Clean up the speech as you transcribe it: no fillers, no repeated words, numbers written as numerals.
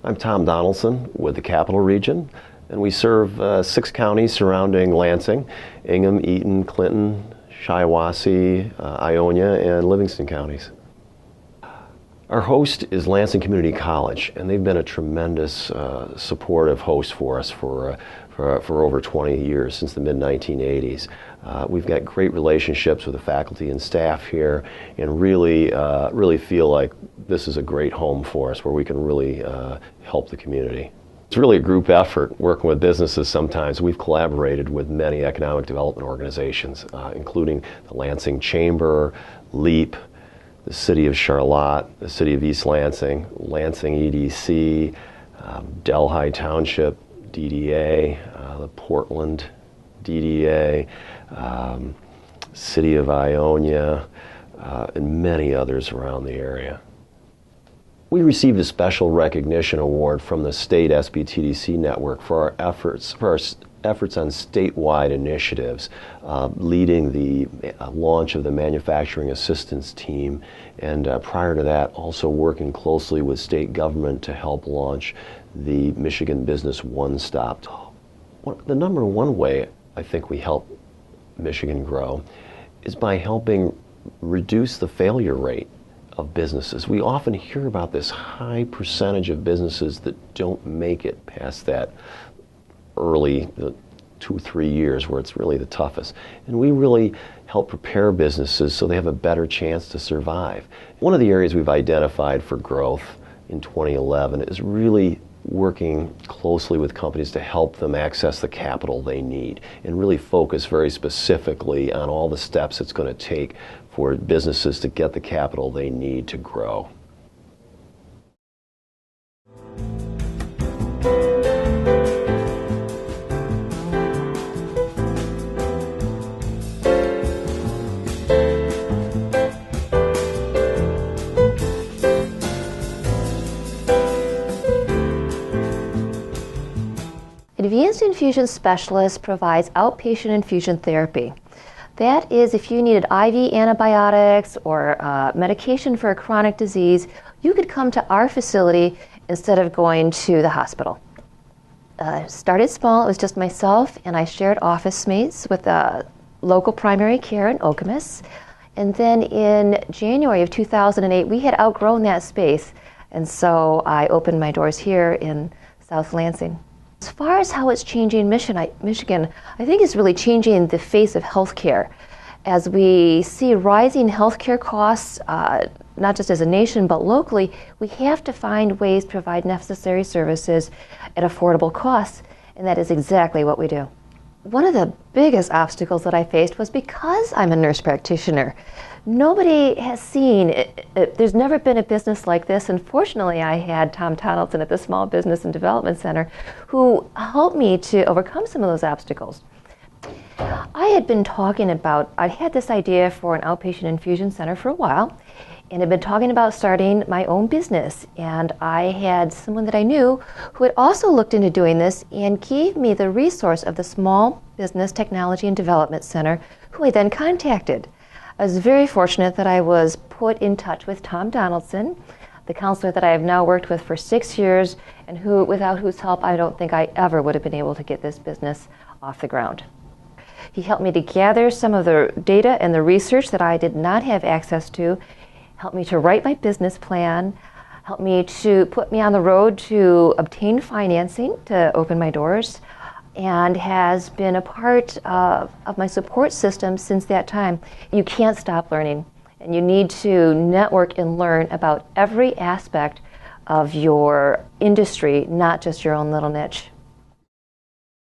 I'm Tom Donaldson with the Capital Region, and we serve 6 counties surrounding Lansing: Ingham, Eaton, Clinton, Shiawassee, Ionia, and Livingston counties. Our host is Lansing Community College, and they've been a tremendous supportive host for us for over 20 years, since the mid-1980s. We've got great relationships with the faculty and staff here, and really feel like this is a great home for us where we can really help the community. It's really a group effort working with businesses sometimes. We've collaborated with many economic development organizations, including the Lansing Chamber, LEAP, the City of Charlotte, the City of East Lansing, Lansing EDC, Delhi Township, DDA, the Portland DDA, City of Ionia, and many others around the area. We received a special recognition award from the state SBTDC network for our efforts on statewide initiatives, leading the launch of the manufacturing assistance team, and prior to that also working closely with state government to help launch the Michigan Business One-Stop. The number one way I think we help Michigan grow is by helping reduce the failure rate of businesses. We often hear about this high percentage of businesses that don't make it past that early 2-3 years where it's really the toughest. And we really help prepare businesses so they have a better chance to survive. One of the areas we've identified for growth in 2011 is really working closely with companies to help them access the capital they need, and really focus very specifically on all the steps it's going to take for businesses to get the capital they need to grow. Advanced Infusion Specialists provides outpatient infusion therapy. That is, if you needed IV antibiotics or medication for a chronic disease, you could come to our facility instead of going to the hospital. Started small. It was just myself, and I shared office mates with local primary care in Okemos. And then in January of 2008, we had outgrown that space, and so I opened my doors here in South Lansing. As far as how it's changing Michigan, I think it's really changing the face of healthcare. As we see rising healthcare costs, not just as a nation but locally, we have to find ways to provide necessary services at affordable costs, and that is exactly what we do. One of the biggest obstacles that I faced was because I'm a nurse practitioner. Nobody has seen there's never been a business like this, and fortunately I had Tom Donaldson at the Small Business and Development Center who helped me to overcome some of those obstacles. I had had this idea for an outpatient infusion center for a while, and had been talking about starting my own business, and I had someone that I knew who had also looked into doing this and gave me the resource of the Small Business Technology and Development Center, who I then contacted. I was very fortunate that I was put in touch with Tom Donaldson, the counselor that I have now worked with for 6 years, and without whose help I don't think I ever would have been able to get this business off the ground. He helped me to gather some of the data and the research that I did not have access to, helped me to write my business plan, helped me to put me on the road to obtain financing to open my doors, and has been a part of my support system since that time. You can't stop learning, and you need to network and learn about every aspect of your industry, not just your own little niche.